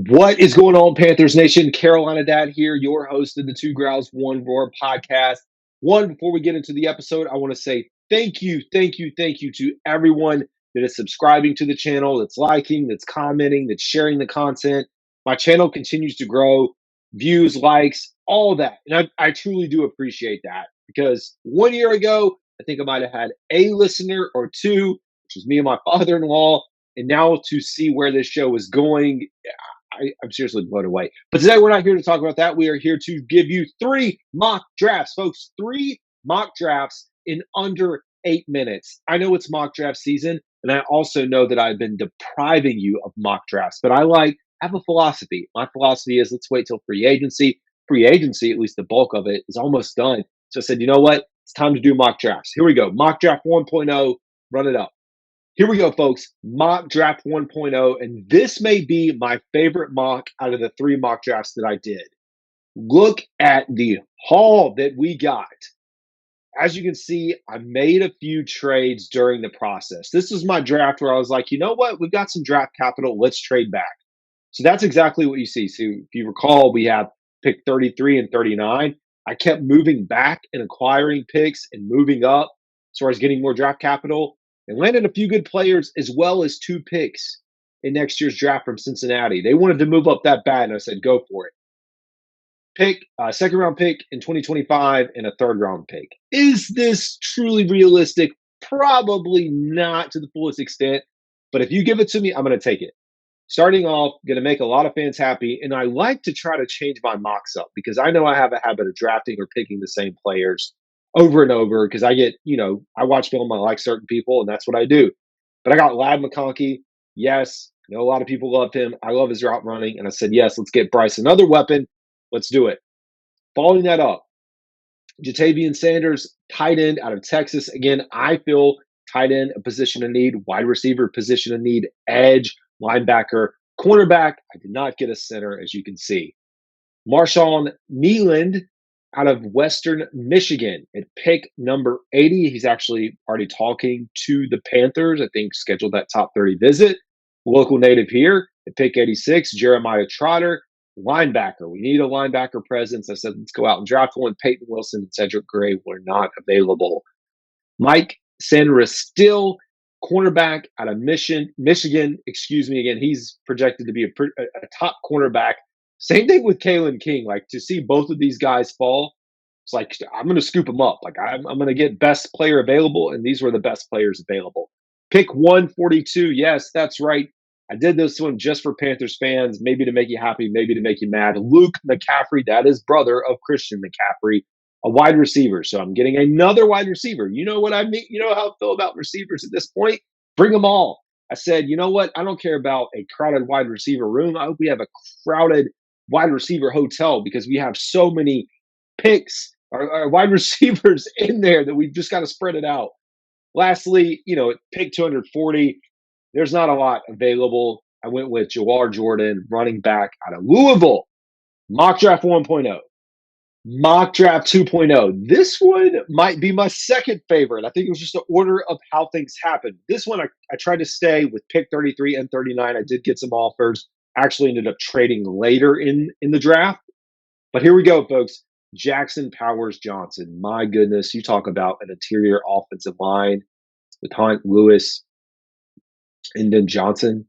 What is going on, Panthers Nation? Carolina Dad here, your host of the Two Growls, One Roar podcast. Before we get into the episode, I want to say thank you to everyone that is subscribing to the channel, that's liking, that's commenting, that's sharing the content. My channel continues to grow, views, likes, all of that. And I truly do appreciate that because 1 year ago, I think I might have had a listener or two, which was me and my father-in-law. And now to see where this show is going, I'm seriously blown away. But today we're not here to talk about that. We are here to give you 3 mock drafts, folks. 3 mock drafts in under 8 minutes. I know it's mock draft season, and I also know that I've been depriving you of mock drafts, but I have a philosophy. My philosophy is let's wait till free agency. Free agency, at least the bulk of it, is almost done. So I said, you know what? It's time to do mock drafts. Here we go. Mock draft 1.0. Run it up. Here we go, folks. Mock draft 1.0, and this may be my favorite mock out of the 3 mock drafts that I did. Look at the haul that we got. As you can see, I made a few trades during the process. This was my draft where I was like, you know what? We've got some draft capital. Let's trade back. So that's exactly what you see. So if you recall, we have pick 33 and 39. I kept moving back and acquiring picks and moving up as far as getting more draft capital, and landed a few good players as well as 2 picks in next year's draft from Cincinnati. They wanted to move up that bad, and I said, go for it. Pick, second round pick in 2025 and a third round pick. Is this truly realistic? Probably not to the fullest extent, but if you give it to me, I'm going to take it. Starting off, going to make a lot of fans happy, and I like to try to change my mocks up because I know I have a habit of drafting or picking the same players over and over because I get, I watch film, I like certain people, and that's what I do. But I got Lad McConkey. Yes, I know a lot of people love him. I love his route running, and I said, yes, let's get Bryce another weapon. Let's do it. Following that up, Jatavian Sanders, tight end out of Texas. Again, I feel tight end, a position of need, wide receiver, position of need, edge, linebacker, cornerback. I did not get a center, as you can see. Marshawn Nealand out of Western Michigan at pick number 80. He's actually already talking to the Panthers. I think scheduled that top 30 visit. Local native here at pick 86, Jeremiah Trotter, linebacker. We need a linebacker presence. I said, let's go out and draft one. Peyton Wilson and Cedric Gray were not available. Mike Sanders still cornerback out of Michigan. Excuse me again. He's projected to be a top cornerback. Same thing with Kalen King. Like, to see both of these guys fall, it's like I'm going to scoop them up. Like, I'm going to get best player available, and these were the best players available. Pick 142. Yes, that's right. I did this one just for Panthers fans, maybe to make you happy, maybe to make you mad. Luke McCaffrey, that is brother of Christian McCaffrey, a wide receiver. So I'm getting another wide receiver. You know what I mean? You know how I feel about receivers at this point? Bring them all. I said, you know what? I don't care about a crowded wide receiver room. I hope we have a crowded wide receiver hotel because we have so many picks or wide receivers in there that we've just got to spread it out. Lastly, at pick 240, there's not a lot available. I went with Jawar Jordan, running back out of Louisville. Mock draft 1.0. Mock draft 2.0. This one might be my second favorite. I think it was just the order of how things happened. This one, I tried to stay with pick 33 and 39. I did get some offers. Actually ended up trading later in the draft. But here we go, folks. Jackson Powers Johnson. My goodness, you talk about an interior offensive line with Hunt, Lewis, and then Johnson.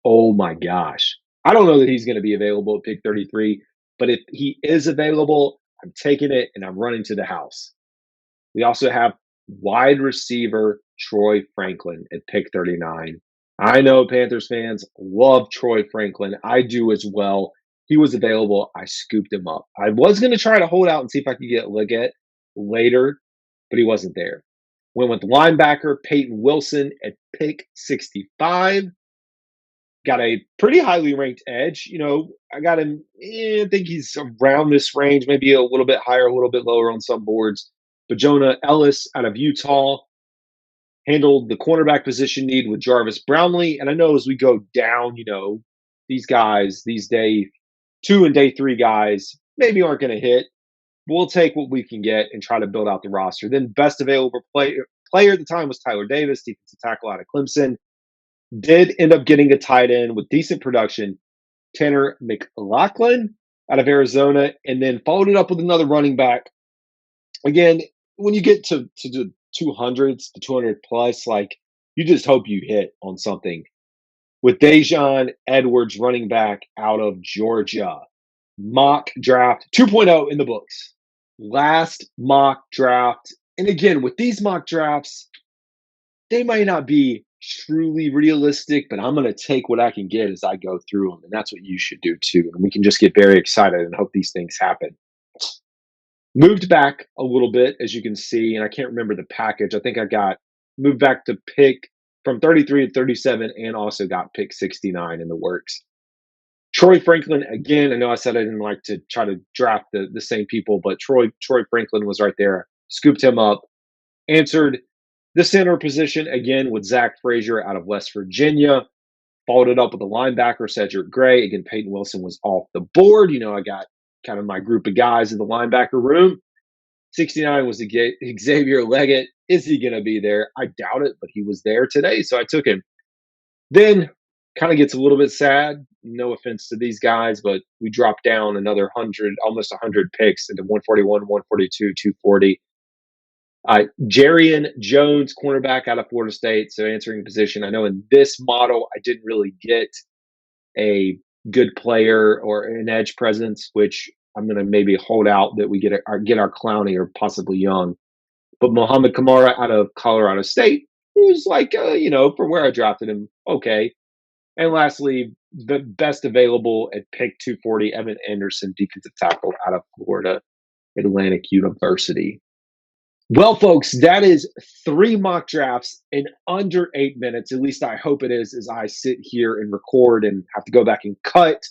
Oh my gosh. I don't know that he's going to be available at pick 33, but if he is available, I'm taking it and I'm running to the house. We also have wide receiver Troy Franklin at pick 39. I know Panthers fans love Troy Franklin. I do as well. He was available. I scooped him up. I was going to try to hold out and see if I could get Liggett later, but he wasn't there. Went with linebacker Peyton Wilson at pick 65. Got a pretty highly ranked edge. I got him, I think he's around this range, maybe a little bit higher, a little bit lower on some boards. But Jonah Ellis out of Utah handled the cornerback position need with Jarvis Brownlee. And I know as we go down, these guys, these day 2 and day 3 guys, maybe aren't going to hit. We'll take what we can get and try to build out the roster. Then best available player at the time was Tyler Davis, defensive tackle out of Clemson. Did end up getting a tight end with decent production. Tanner McLaughlin out of Arizona, and then followed it up with another running back. Again, when you get to the 200s, the 200 plus, like you just hope you hit on something. With Dejon Edwards, running back out of Georgia, mock draft 2.0 in the books. Last mock draft. And again, with these mock drafts, they might not be truly realistic, but I'm going to take what I can get as I go through them. And that's what you should do too. And we can just get very excited and hope these things happen. Moved back a little bit, as you can see, and I can't remember the package. I think I got moved back to pick from 33 to 37 and also got pick 69 in the works. Troy Franklin, again, I know I said I didn't like to try to draft the same people, but Troy Franklin was right there, scooped him up, answered the center position again with Zach Frazier out of West Virginia. Followed it up with the linebacker, Cedric Gray. Again, Peyton Wilson was off the board. I got kind of my group of guys in the linebacker room. 69 was Xavier Leggett. Is he going to be there? I doubt it, but he was there today, so I took him. Then kind of gets a little bit sad. No offense to these guys, but we dropped down another 100, almost 100 picks into 141, 142, 240. Jarian Jones, cornerback out of Florida State, so answering position. I know in this model, I didn't really get a good player or an edge presence, which I'm going to maybe hold out that we get our Clowney or possibly Young. But Mohamed Kamara out of Colorado State, who's like, from where I drafted him, okay. And lastly, the best available at pick 240, Evan Anderson, defensive tackle out of Florida Atlantic University. Well, folks, that is 3 mock drafts in under 8 minutes. At least I hope it is, as I sit here and record and have to go back and cut.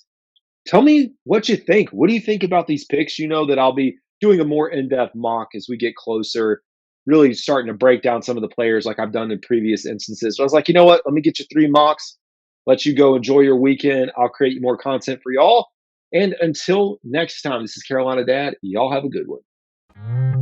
Tell me what you think. What do you think about these picks? You know that I'll be doing a more in-depth mock as we get closer, really starting to break down some of the players like I've done in previous instances. So I was like, you know what? Let me get you 3 mocks. Let you go enjoy your weekend. I'll create more content for y'all. And until next time, this is Carolina Dad. Y'all have a good one.